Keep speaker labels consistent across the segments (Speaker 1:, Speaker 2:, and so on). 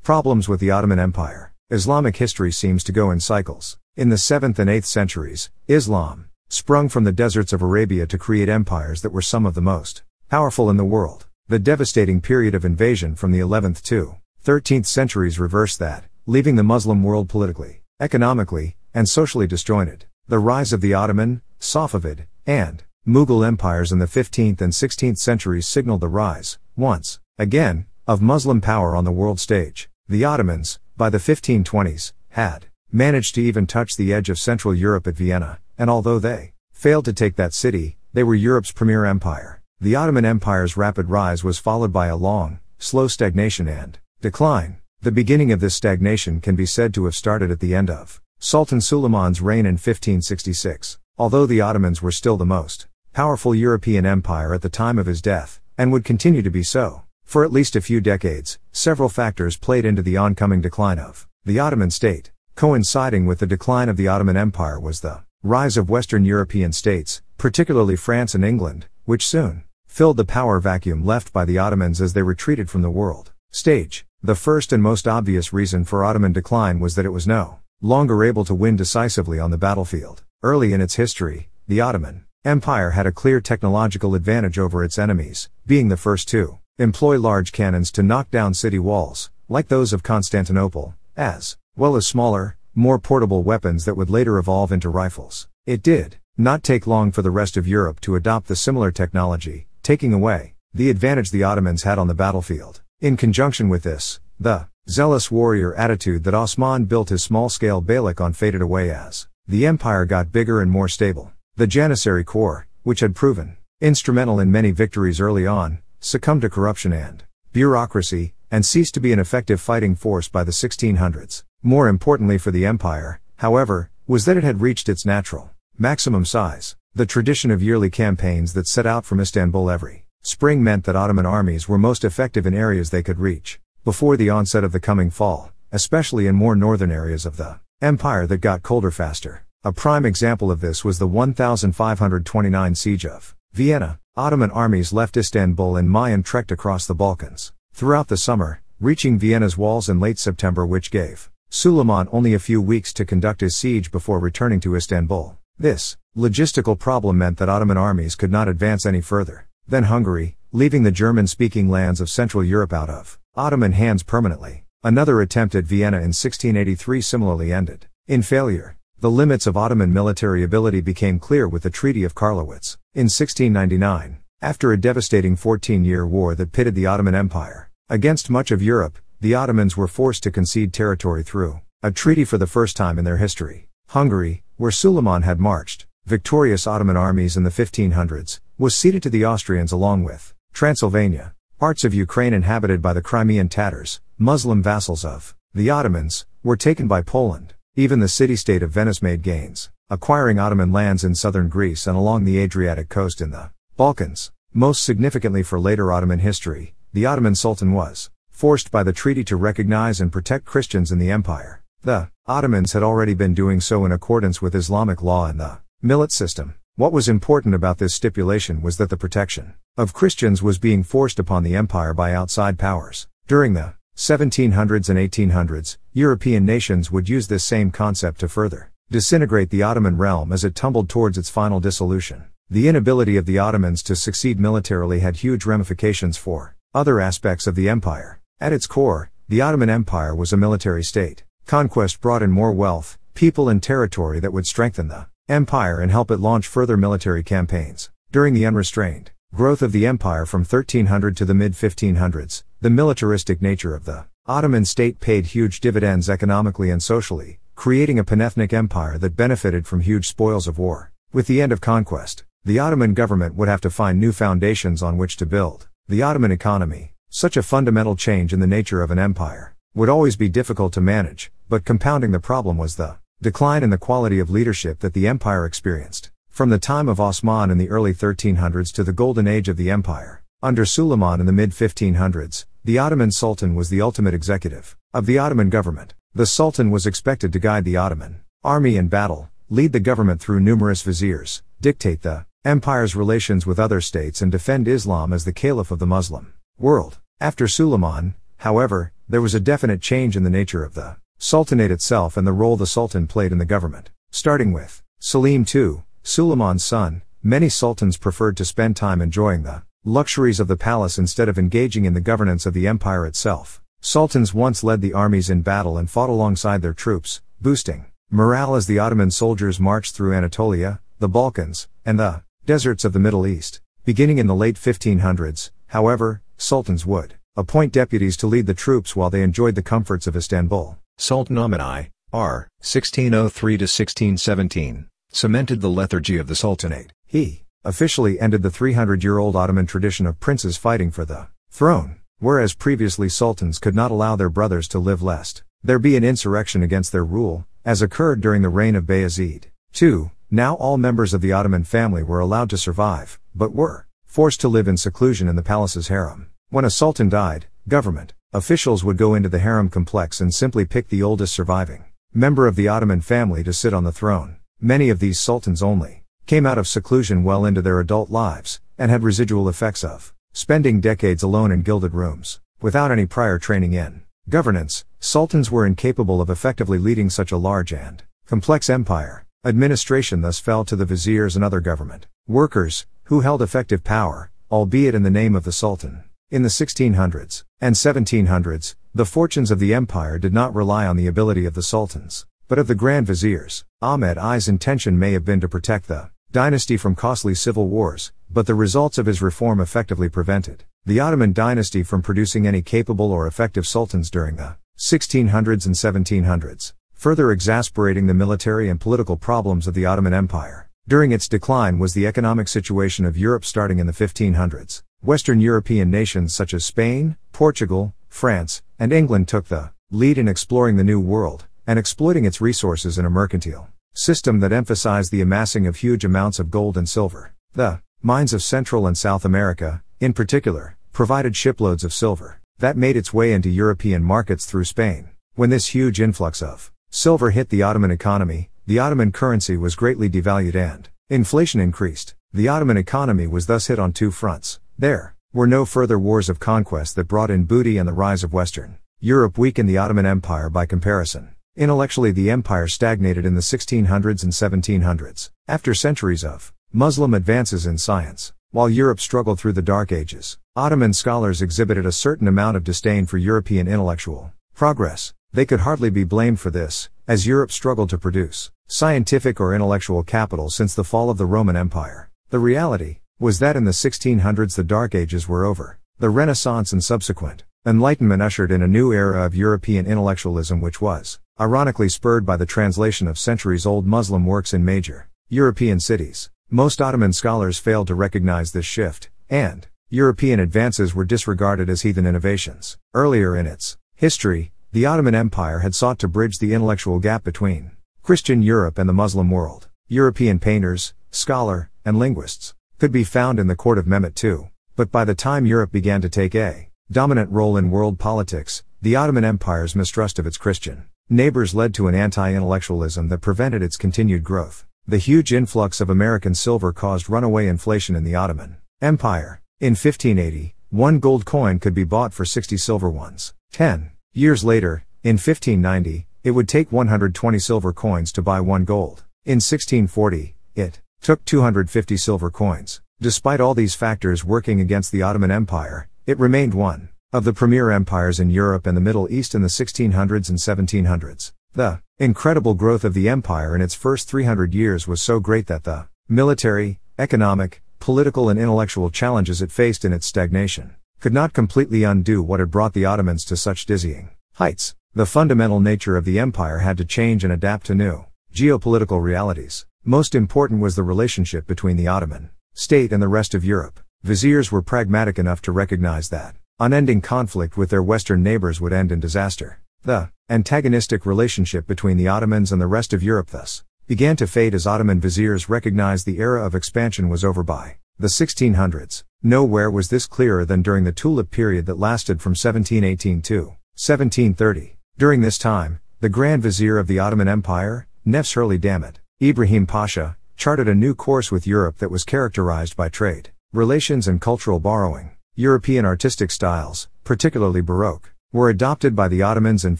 Speaker 1: Problems with the Ottoman Empire. Islamic history seems to go in cycles. In the 7th and 8th centuries, Islam sprung from the deserts of Arabia to create empires that were some of the most powerful in the world. The devastating period of invasion from the 11th to 13th centuries reversed that, leaving the Muslim world politically, economically, and socially disjointed. The rise of the Ottoman, Safavid, and Mughal empires in the 15th and 16th centuries signaled the rise, once again, of Muslim power on the world stage. The Ottomans, by the 1520s, had managed to even touch the edge of Central Europe at Vienna, and although they failed to take that city, they were Europe's premier empire. The Ottoman Empire's rapid rise was followed by a long, slow stagnation and decline. The beginning of this stagnation can be said to have started at the end of Sultan Suleiman's reign in 1566. Although the Ottomans were still the most powerful European empire at the time of his death, and would continue to be so for at least a few decades, several factors played into the oncoming decline of the Ottoman state. Coinciding with the decline of the Ottoman Empire was the rise of Western European states, particularly France and England, which soon filled the power vacuum left by the Ottomans as they retreated from the world stage. The first and most obvious reason for Ottoman decline was that it was no longer able to win decisively on the battlefield. Early in its history, the Ottoman Empire had a clear technological advantage over its enemies, being the first to employ large cannons to knock down city walls, like those of Constantinople, as well as smaller, more portable weapons that would later evolve into rifles. It did not take long for the rest of Europe to adopt the similar technology, taking away the advantage the Ottomans had on the battlefield. In conjunction with this, the zealous warrior attitude that Osman built his small-scale Beylik on faded away as the empire got bigger and more stable. The Janissary Corps, which had proven instrumental in many victories early on, succumbed to corruption and bureaucracy, and ceased to be an effective fighting force by the 1600s. More importantly for the empire, however, was that it had reached its natural maximum size. The tradition of yearly campaigns that set out from Istanbul every spring meant that Ottoman armies were most effective in areas they could reach before the onset of the coming fall, especially in more northern areas of the empire that got colder faster. A prime example of this was the 1529 siege of Vienna. Ottoman armies left Istanbul in May and trekked across the Balkans throughout the summer, reaching Vienna's walls in late September, which gave Suleiman only a few weeks to conduct his siege before returning to Istanbul. This logistical problem meant that Ottoman armies could not advance any further than Hungary, leaving the German-speaking lands of Central Europe out of Ottoman hands permanently. Another attempt at Vienna in 1683 similarly ended in failure. The limits of Ottoman military ability became clear with the Treaty of Karlowitz in 1699. After a devastating 14-year war that pitted the Ottoman Empire against much of Europe, the Ottomans were forced to concede territory through a treaty for the first time in their history. Hungary, where Suleiman had marched victorious Ottoman armies in the 1500s, was ceded to the Austrians along with Transylvania. Parts of Ukraine inhabited by the Crimean Tatars, Muslim vassals of the Ottomans, were taken by Poland. Even the city-state of Venice made gains, acquiring Ottoman lands in southern Greece and along the Adriatic coast in the Balkans. Most significantly for later Ottoman history, the Ottoman Sultan was forced by the treaty to recognize and protect Christians in the empire. The Ottomans had already been doing so in accordance with Islamic law and the millet system. What was important about this stipulation was that the protection of Christians was being forced upon the empire by outside powers. During the 1700s and 1800s, European nations would use this same concept to further disintegrate the Ottoman realm as it tumbled towards its final dissolution. The inability of the Ottomans to succeed militarily had huge ramifications for other aspects of the empire. At its core, the Ottoman Empire was a military state. Conquest brought in more wealth, people and territory that would strengthen the empire and help it launch further military campaigns. During the unrestrained growth of the empire from 1300 to the mid-1500s, the militaristic nature of the Ottoman state paid huge dividends economically and socially, creating a panethnic empire that benefited from huge spoils of war. With the end of conquest, the Ottoman government would have to find new foundations on which to build the Ottoman economy. Such a fundamental change in the nature of an empire would always be difficult to manage, but compounding the problem was the decline in the quality of leadership that the empire experienced. From the time of Osman in the early 1300s to the golden age of the empire, under Suleiman in the mid-1500s, the Ottoman Sultan was the ultimate executive of the Ottoman government. The Sultan was expected to guide the Ottoman army in battle, lead the government through numerous viziers, dictate the empire's relations with other states and defend Islam as the caliph of the Muslim world. After Suleiman, however, there was a definite change in the nature of the Sultanate itself and the role the Sultan played in the government. Starting with Selim II, Suleiman's son, many sultans preferred to spend time enjoying the luxuries of the palace instead of engaging in the governance of the empire itself. Sultans once led the armies in battle and fought alongside their troops, boosting morale as the Ottoman soldiers marched through Anatolia, the Balkans, and the deserts of the Middle East. Beginning in the late 1500s, however, sultans would appoint deputies to lead the troops while they enjoyed the comforts of Istanbul. Sultan Ahmed I, R. 1603–1617, cemented the lethargy of the Sultanate. He officially ended the 300-year-old Ottoman tradition of princes fighting for the throne, whereas previously sultans could not allow their brothers to live lest there be an insurrection against their rule, as occurred during the reign of Bayezid II. Now all members of the Ottoman family were allowed to survive, but were forced to live in seclusion in the palace's harem. When a sultan died, government officials would go into the harem complex and simply pick the oldest surviving member of the Ottoman family to sit on the throne. Many of these sultans only came out of seclusion well into their adult lives, and had residual effects of spending decades alone in gilded rooms, without any prior training in governance. Sultans were incapable of effectively leading such a large and complex empire. Administration thus fell to the viziers and other government workers, who held effective power, albeit in the name of the sultan. In the 1600s and 1700s, the fortunes of the empire did not rely on the ability of the sultans, but of the grand viziers. Ahmed I's intention may have been to protect the dynasty from costly civil wars, but the results of his reform effectively prevented the Ottoman dynasty from producing any capable or effective sultans during the 1600s and 1700s, further exasperating the military and political problems of the Ottoman Empire. During its decline was the economic situation of Europe. Starting in the 1500s, Western European nations such as Spain, Portugal, France, and England took the lead in exploring the New World, and exploiting its resources in a mercantile system that emphasized the amassing of huge amounts of gold and silver. The mines of Central and South America, in particular, provided shiploads of silver that made its way into European markets through Spain. When this huge influx of silver hit the Ottoman economy, the Ottoman currency was greatly devalued and inflation increased. The Ottoman economy was thus hit on two fronts. There were no further wars of conquest that brought in booty, and the rise of Western Europe weakened the Ottoman Empire by comparison. Intellectually, the empire stagnated in the 1600s and 1700s, after centuries of Muslim advances in science. While Europe struggled through the Dark Ages, Ottoman scholars exhibited a certain amount of disdain for European intellectual progress. They could hardly be blamed for this, as Europe struggled to produce scientific or intellectual capital since the fall of the Roman Empire. The reality was that in the 1600s the Dark Ages were over. The Renaissance and subsequent Enlightenment ushered in a new era of European intellectualism, which was ironically spurred by the translation of centuries-old Muslim works in major European cities. Most Ottoman scholars failed to recognize this shift, and European advances were disregarded as heathen innovations. Earlier in its history, the Ottoman Empire had sought to bridge the intellectual gap between Christian Europe and the Muslim world. European painters, scholars, and linguists could be found in the court of Mehmet II. But by the time Europe began to take a dominant role in world politics, the Ottoman Empire's mistrust of its Christian neighbors led to an anti-intellectualism that prevented its continued growth. The huge influx of American silver caused runaway inflation in the Ottoman Empire. In 1580, one gold coin could be bought for 60 silver ones. 10 years later, in 1590, it would take 120 silver coins to buy one gold. In 1640, it took 250 silver coins. Despite all these factors working against the Ottoman Empire, it remained one of the premier empires in Europe and the Middle East in the 1600s and 1700s. The incredible growth of the empire in its first 300 years was so great that the military, economic, political and intellectual challenges it faced in its stagnation could not completely undo what had brought the Ottomans to such dizzying heights. The fundamental nature of the empire had to change and adapt to new geopolitical realities. Most important was the relationship between the Ottoman state and the rest of Europe. Viziers were pragmatic enough to recognize that unending conflict with their Western neighbors would end in disaster. The antagonistic relationship between the Ottomans and the rest of Europe thus began to fade as Ottoman viziers recognized the era of expansion was over by the 1600s. Nowhere was this clearer than during the Tulip period that lasted from 1718 to 1730. During this time, the Grand Vizier of the Ottoman Empire, Nefshirli Damat, Ibrahim Pasha, charted a new course with Europe that was characterized by trade relations and cultural borrowing. European artistic styles, particularly Baroque were adopted by the Ottomans and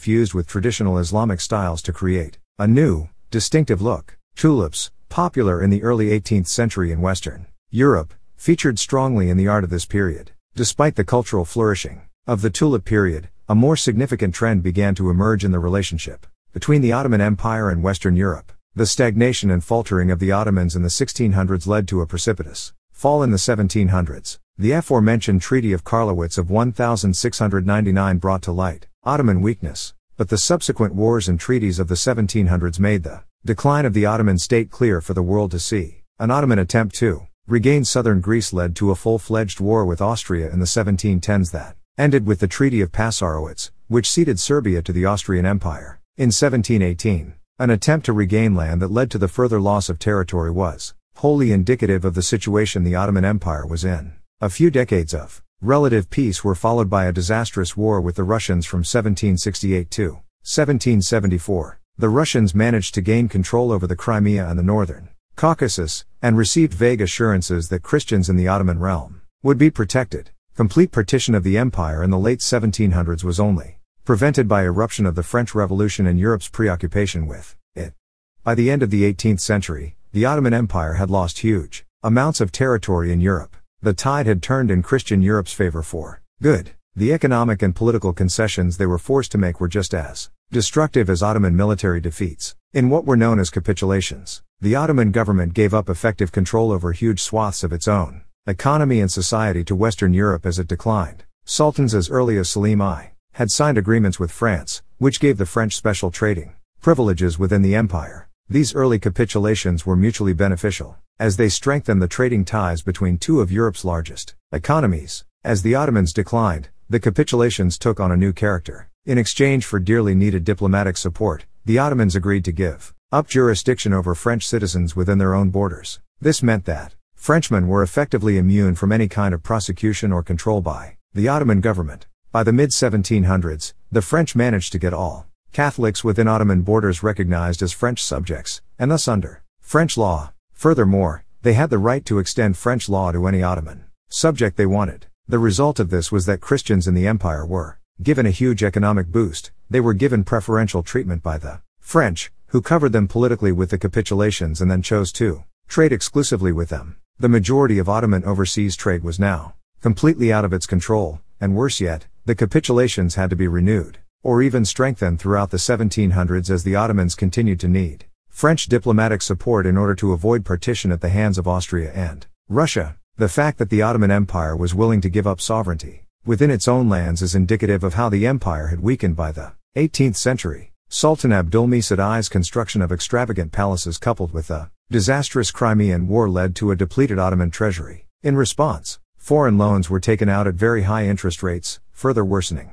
Speaker 1: fused with traditional Islamic styles to create a new, distinctive look. Tulips, popular in the early 18th century in Western Europe, featured strongly in the art of this period. Despite the cultural flourishing of the tulip period, a more significant trend began to emerge in the relationship between the Ottoman Empire and Western Europe. The stagnation and faltering of the Ottomans in the 1600s led to a precipitous fall in the 1700s. The aforementioned Treaty of Karlowitz of 1699 brought to light Ottoman weakness, but the subsequent wars and treaties of the 1700s made the decline of the Ottoman state clear for the world to see. An Ottoman attempt to regain southern Greece led to a full-fledged war with Austria in the 1710s that ended with the Treaty of Passarowitz, which ceded Serbia to the Austrian Empire. In 1718, an attempt to regain land that led to the further loss of territory was wholly indicative of the situation the Ottoman Empire was in. A few decades of relative peace were followed by a disastrous war with the Russians from 1768 to 1774. The Russians managed to gain control over the Crimea and the northern Caucasus, and received vague assurances that Christians in the Ottoman realm would be protected. Complete partition of the empire in the late 1700s was only prevented by eruption of the French Revolution and Europe's preoccupation with it. By the end of the 18th century, the Ottoman Empire had lost huge amounts of territory in Europe. The tide had turned in Christian Europe's favor for good. The economic and political concessions they were forced to make were just as destructive as Ottoman military defeats. In what were known as capitulations, the Ottoman government gave up effective control over huge swaths of its own economy and society to Western Europe as it declined. Sultans as early as Selim I had signed agreements with France, which gave the French special trading privileges within the empire. These early capitulations were mutually beneficial, as they strengthened the trading ties between two of Europe's largest economies. As the Ottomans declined, the capitulations took on a new character. In exchange for dearly needed diplomatic support, the Ottomans agreed to give up jurisdiction over French citizens within their own borders. This meant that Frenchmen were effectively immune from any kind of prosecution or control by the Ottoman government. By the mid-1700s, the French managed to get all Catholics within Ottoman borders recognized as French subjects, and thus under French law. Furthermore, they had the right to extend French law to any Ottoman subject they wanted. The result of this was that Christians in the empire were given a huge economic boost. They were given preferential treatment by the French, who covered them politically with the capitulations and then chose to trade exclusively with them. The majority of Ottoman overseas trade was now completely out of its control, and worse yet, the capitulations had to be renewed, or even strengthened throughout the 1700s as the Ottomans continued to need French diplomatic support in order to avoid partition at the hands of Austria and Russia. The fact that the Ottoman Empire was willing to give up sovereignty within its own lands is indicative of how the empire had weakened by the 18th century. Sultan Abdülmecid I's construction of extravagant palaces coupled with the disastrous Crimean War led to a depleted Ottoman treasury. In response, foreign loans were taken out at very high interest rates, further worsening